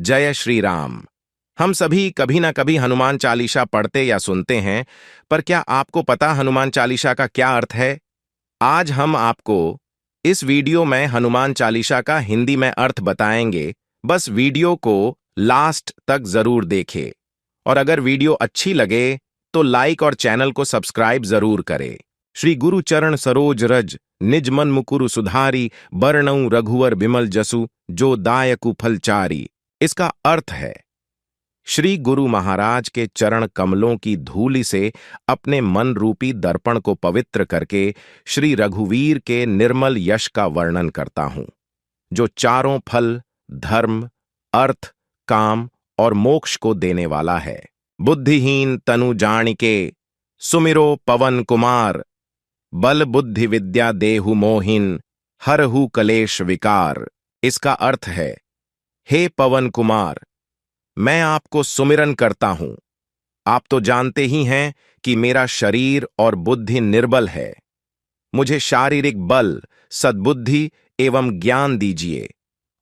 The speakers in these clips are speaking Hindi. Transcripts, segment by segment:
जय श्री राम। हम सभी कभी ना कभी हनुमान चालीसा पढ़ते या सुनते हैं, पर क्या आपको पता हनुमान चालीसा का क्या अर्थ है? आज हम आपको इस वीडियो में हनुमान चालीसा का हिंदी में अर्थ बताएंगे। बस वीडियो को लास्ट तक जरूर देखें। और अगर वीडियो अच्छी लगे तो लाइक और चैनल को सब्सक्राइब जरूर करें। श्री गुरु चरण सरोज रज निज मन मुकुरु सुधारी, बरनऊं रघुवर बिमल जसु, जो दायकु फलचारी। इसका अर्थ है श्री गुरु महाराज के चरण कमलों की धूलि से अपने मन रूपी दर्पण को पवित्र करके श्री रघुवीर के निर्मल यश का वर्णन करता हूं, जो चारों फल धर्म, अर्थ, काम और मोक्ष को देने वाला है। बुद्धिहीन तनु जानिके सुमिरो पवन कुमार, बल बुद्धि विद्या देहु मोहिन, हरहु कलेश विकार। इसका अर्थ है, हे पवन कुमार, मैं आपको सुमिरन करता हूं। आप तो जानते ही हैं कि मेरा शरीर और बुद्धि निर्बल है। मुझे शारीरिक बल, सद्बुद्धि एवं ज्ञान दीजिए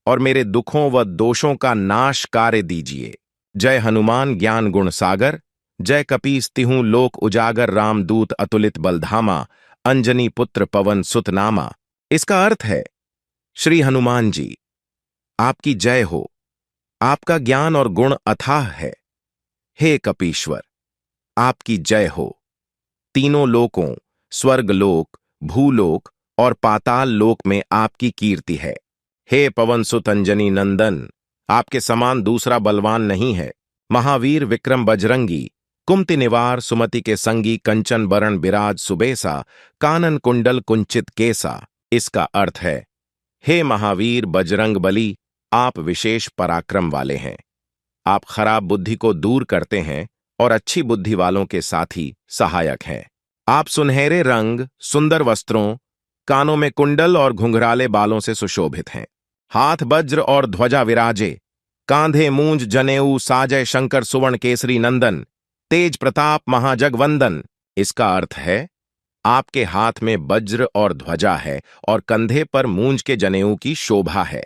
और मेरे दुखों व दोषों का नाश कार्य दीजिए। जय हनुमान ज्ञान गुण सागर, जय कपीस तिहूं लोक उजागर, रामदूत अतुलित बलधामा, अंजनी पुत्र पवन सुत नामा। इसका अर्थ है, श्री हनुमान जी, आपकी जय हो। आपका ज्ञान और गुण अथाह है। हे कपीश्वर, आपकी जय हो। तीनों लोकों, स्वर्गलोक, भूलोक और पाताल लोक में आपकी कीर्ति है। हे पवन सुत अंजनी नंदन, आपके समान दूसरा बलवान नहीं है। महावीर विक्रम बजरंगी, कुमति निवार सुमति के संगी, कंचन बरण बिराज सुबेसा, कानन कुंडल कुंचित केसा। इसका अर्थ है, हे महावीर बजरंग बली, आप विशेष पराक्रम वाले हैं। आप खराब बुद्धि को दूर करते हैं और अच्छी बुद्धि वालों के साथी सहायक हैं। आप सुनहरे रंग, सुंदर वस्त्रों, कानों में कुंडल और घुंघराले बालों से सुशोभित हैं। हाथ वज्र और ध्वजा विराजे, कांधे मूंज जनेऊ साजय, शंकर सुवर्ण केसरी नंदन, तेज प्रताप महाजगवंदन। इसका अर्थ है, आपके हाथ में वज्र और ध्वजा है और कंधे पर मूंज के जनेऊ की शोभा है।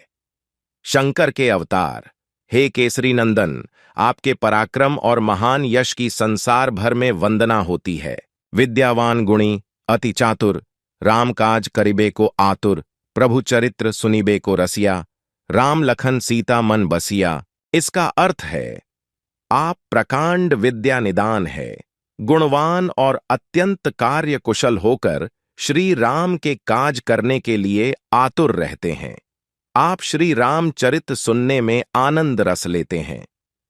शंकर के अवतार, हे केसरी नंदन, आपके पराक्रम और महान यश की संसार भर में वंदना होती है। विद्यावान गुणी, अति चातुर, राम काज करिबे को आतुर, प्रभु चरित्र सुनिबे को रसिया, राम लखन सीता मन बसिया। इसका अर्थ है, आप प्रकांड विद्या निदान है, गुणवान और अत्यंत कार्य कुशल होकर श्री राम के काज करने के लिए आतुर रहते हैं। आप श्री रामचरित सुनने में आनंद रस लेते हैं।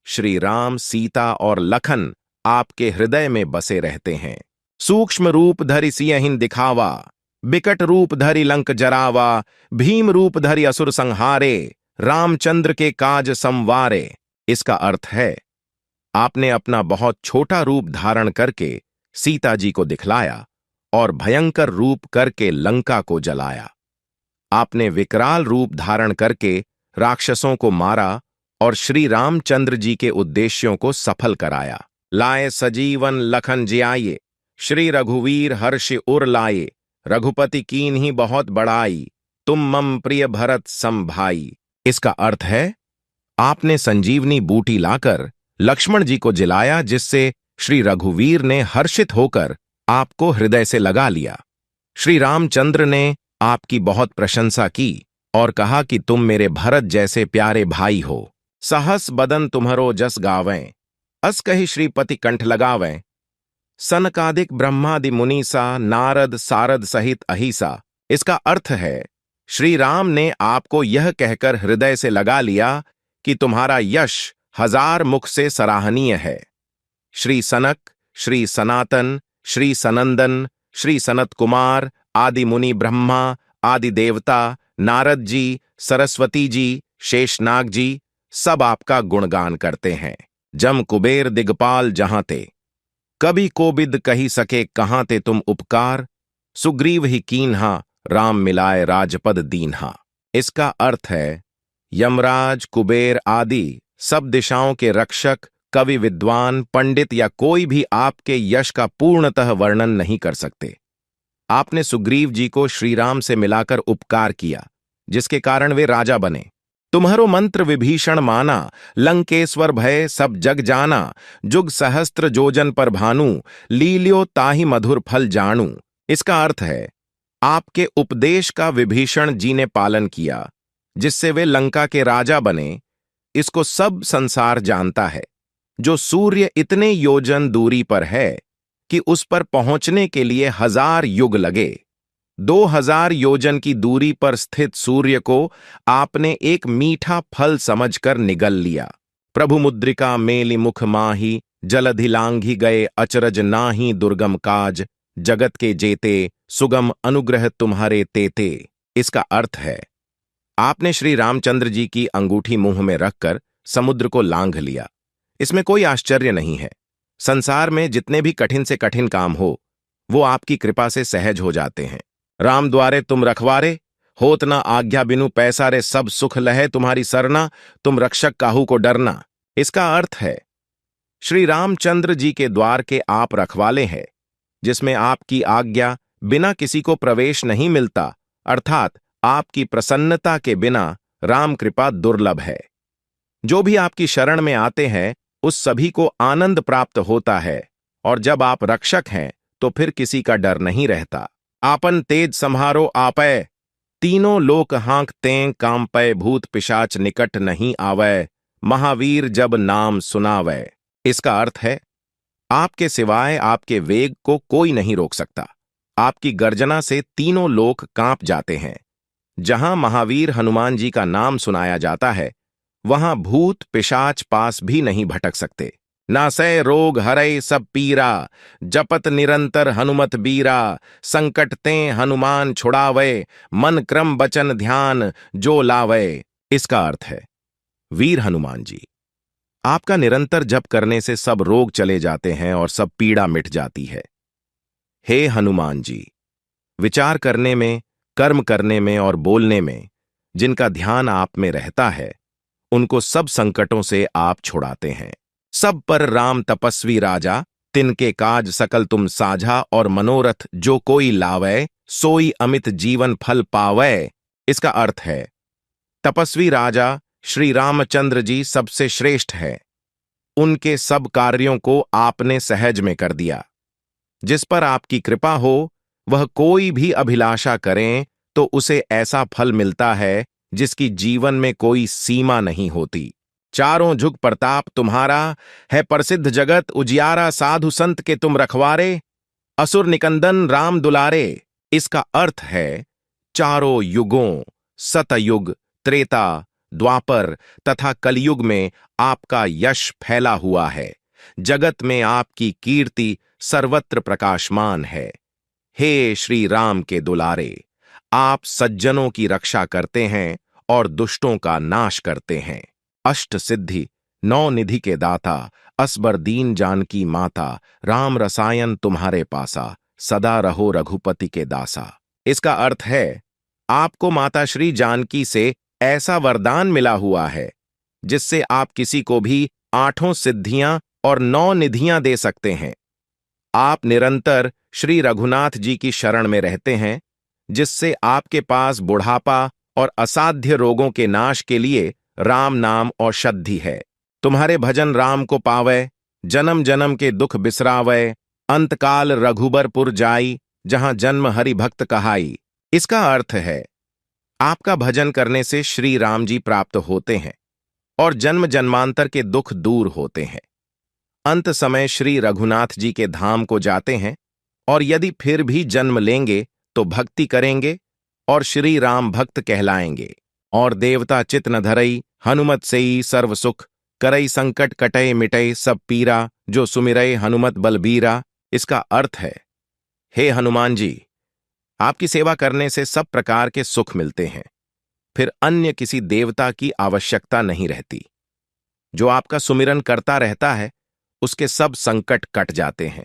श्री राम, सीता और लखन आपके हृदय में बसे रहते हैं। सूक्ष्म रूप धरि सियहिं दिखावा, बिकट रूप धरि लंक जरावा, भीम रूप धरि असुर संहारे, रामचंद्र के काज संवारे। इसका अर्थ है, आपने अपना बहुत छोटा रूप धारण करके सीता जी को दिखलाया और भयंकर रूप करके लंका को जलाया। आपने विकराल रूप धारण करके राक्षसों को मारा और श्री रामचंद्र जी के उद्देश्यों को सफल कराया। लाए सजीवन लखन जियाये, श्री रघुवीर हर्षि उर लाए, रघुपति कीन्ही बहुत बड़ाई, तुम मम प्रिय भरत सम भाई। इसका अर्थ है, आपने संजीवनी बूटी लाकर लक्ष्मण जी को जिलाया, जिससे श्री रघुवीर ने हर्षित होकर आपको हृदय से लगा लिया। श्री रामचंद्र ने आपकी बहुत प्रशंसा की और कहा कि तुम मेरे भरत जैसे प्यारे भाई हो। सहस बदन तुम्हरो जस गावें, अस कहि श्रीपति कंठ लगावें, सनकादिक ब्रह्मादि मुनीसा, नारद सारद सहित अहिसा। इसका अर्थ है, श्री राम ने आपको यह कहकर हृदय से लगा लिया कि तुम्हारा यश हजार मुख से सराहनीय है। श्री सनक, श्री सनातन, श्री सनंदन, श्री सनत कुमार आदि मुनि, ब्रह्मा आदि देवता, नारद जी, सरस्वती जी, शेषनाग जी सब आपका गुणगान करते हैं। जम कुबेर दिगपाल जहां ते, कभी कोबिद कही सके कहां ते तुम उपकार, सुग्रीव ही कीन्हा, राम मिलाए राजपद दीन्हा। इसका अर्थ है, यमराज, कुबेर आदि सब दिशाओं के रक्षक, कवि, विद्वान, पंडित या कोई भी आपके यश का पूर्णतः वर्णन नहीं कर सकते। आपने सुग्रीव जी को श्रीराम से मिलाकर उपकार किया, जिसके कारण वे राजा बने। तुम्हारो मंत्र विभीषण माना, लंकेश्वर भय सब जग जाना, जुग सहस्त्र जोजन पर भानु, लील्यो ताहि मधुर फल जानू। इसका अर्थ है, आपके उपदेश का विभीषण जी ने पालन किया, जिससे वे लंका के राजा बने, इसको सब संसार जानता है। जो सूर्य इतने योजन दूरी पर है कि उस पर पहुंचने के लिए 1000 युग लगे, 2000 योजन की दूरी पर स्थित सूर्य को आपने एक मीठा फल समझकर निगल लिया। प्रभु मुद्रिका मेलि मुख माही, जलधि लांघी गए अचरज नाही दुर्गम काज, जगत के जेते सुगम अनुग्रह तुम्हारे तेते। इसका अर्थ है, आपने श्री रामचंद्र जी की अंगूठी मुंह में रखकर समुद्र को लांघ लिया। इसमें कोई आश्चर्य नहीं है। संसार में जितने भी कठिन से कठिन काम हो, वो आपकी कृपा से सहज हो जाते हैं। राम द्वारे तुम रखवारे, होत न आज्ञा बिनु पैसारे, सब सुख लहे तुम्हारी सरना, तुम रक्षक काहू को डरना। इसका अर्थ है, श्री रामचंद्र जी के द्वार के आप रखवाले हैं, जिसमें आपकी आज्ञा बिना किसी को प्रवेश नहीं मिलता, अर्थात आपकी प्रसन्नता के बिना राम कृपा दुर्लभ है। जो भी आपकी शरण में आते हैं, उस सभी को आनंद प्राप्त होता है, और जब आप रक्षक हैं तो फिर किसी का डर नहीं रहता। आपन तेज सम्हारो आपै, तीनों लोक हाँकतें कांपै, भूत पिशाच निकट नहीं आवै, महावीर जब नाम सुनावै। इसका अर्थ है, आपके सिवाय आपके वेग को कोई नहीं रोक सकता। आपकी गर्जना से तीनों लोक कांप जाते हैं। जहां महावीर हनुमान जी का नाम सुनाया जाता है, वहां भूत पिशाच पास भी नहीं भटक सकते। नासै रोग हरै सब पीरा, जपत निरंतर हनुमत बीरा, संकट ते हनुमान छुड़ावै, मन क्रम बचन ध्यान जो लावै। इसका अर्थ है, वीर हनुमान जी, आपका निरंतर जप करने से सब रोग चले जाते हैं और सब पीड़ा मिट जाती है। हे हनुमान जी, विचार करने में, कर्म करने में और बोलने में जिनका ध्यान आप में रहता है, उनको सब संकटों से आप छुड़ाते हैं। सब पर राम तपस्वी राजा, तिनके काज सकल तुम साझा, और मनोरथ जो कोई लावै, सोई अमित जीवन फल पावै। इसका अर्थ है, तपस्वी राजा श्री रामचंद्र जी सबसे श्रेष्ठ है। उनके सब कार्यों को आपने सहज में कर दिया। जिस पर आपकी कृपा हो, वह कोई भी अभिलाषा करें तो उसे ऐसा फल मिलता है जिसकी जीवन में कोई सीमा नहीं होती। चारों जुग प्रताप तुम्हारा, है प्रसिद्ध जगत उजियारा, साधु संत के तुम रखवारे, असुर निकंदन राम दुलारे। इसका अर्थ है, चारों युगों, सतयुग, त्रेता, द्वापर तथा कलयुग में आपका यश फैला हुआ है। जगत में आपकी कीर्ति सर्वत्र प्रकाशमान है। हे श्री राम के दुलारे, आप सज्जनों की रक्षा करते हैं और दुष्टों का नाश करते हैं। अष्ट सिद्धि, 9 निधि के दाता, असबर दीन जानकी माता, राम रसायन तुम्हारे पासा, सदा रहो रघुपति के दासा। इसका अर्थ है, आपको माता श्री जानकी से ऐसा वरदान मिला हुआ है जिससे आप किसी को भी 8 सिद्धियां और 9 निधियां दे सकते हैं। आप निरंतर श्री रघुनाथ जी की शरण में रहते हैं, जिससे आपके पास बुढ़ापा और असाध्य रोगों के नाश के लिए राम नाम औषधि है। तुम्हारे भजन राम को पावै, जन्म जन्म के दुख बिसरावै, अंतकाल रघुबरपुर जाई, जहां जन्म हरि भक्त कहाई। इसका अर्थ है, आपका भजन करने से श्री राम जी प्राप्त होते हैं और जन्म जन्मांतर के दुख दूर होते हैं। अंत समय श्री रघुनाथ जी के धाम को जाते हैं, और यदि फिर भी जन्म लेंगे तो भक्ति करेंगे और श्री राम भक्त कहलाएंगे। और देवता चित न धरई, हनुमत सेई सर्व सुख, करई संकट कटय मिटय सब पीरा, जो सुमिरय हनुमत बलबीरा। इसका अर्थ है, हे हनुमान जी, आपकी सेवा करने से सब प्रकार के सुख मिलते हैं, फिर अन्य किसी देवता की आवश्यकता नहीं रहती। जो आपका सुमिरन करता रहता है, उसके सब संकट कट जाते हैं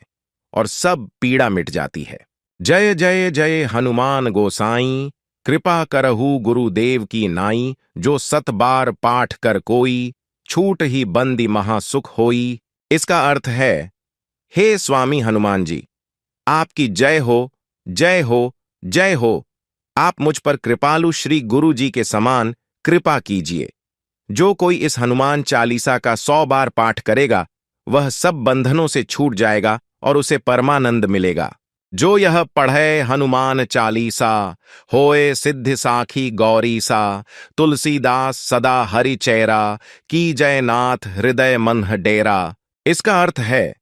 और सब पीड़ा मिट जाती है। जय जय जय हनुमान गोसाई, कृपा करहु गुरुदेव की नाई, जो 7 बार पाठ कर कोई, छूट ही बंदी महासुख होई। इसका अर्थ है, हे स्वामी हनुमान जी, आपकी जय हो, जय हो, जय हो। आप मुझ पर कृपालु श्री गुरु जी के समान कृपा कीजिए। जो कोई इस हनुमान चालीसा का 100 बार पाठ करेगा वह सब बंधनों से छूट जाएगा और उसे परमानंद मिलेगा। जो यह पढ़े हनुमान चालीसा, होए सिद्धि साखी गौरीसा, तुलसीदास सदा हरि चेरा, की जय नाथ हृदय मन डेरा। इसका अर्थ है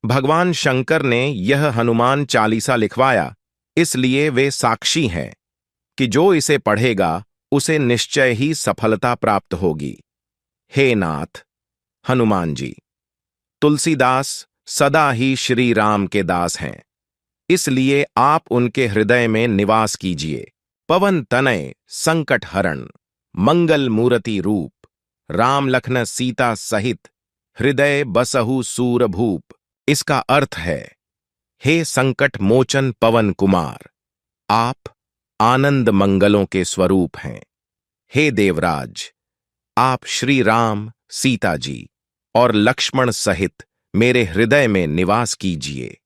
भगवान शंकर ने यह हनुमान चालीसा लिखवाया, इसलिए वे साक्षी हैं कि जो इसे पढ़ेगा उसे निश्चय ही सफलता प्राप्त होगी। हे नाथ हनुमान जी, तुलसीदास सदा ही श्री राम के दास हैं, इसलिए आप उनके हृदय में निवास कीजिए। पवन तनय संकट हरण, मंगल मूर्ति रूप, राम लखन सीता सहित, हृदय बसहु सूर भूप। इसका अर्थ है, हे संकट मोचन पवन कुमार, आप आनंद मंगलों के स्वरूप हैं। हे देवराज, आप श्री राम, सीता जी और लक्ष्मण सहित मेरे हृदय में निवास कीजिए।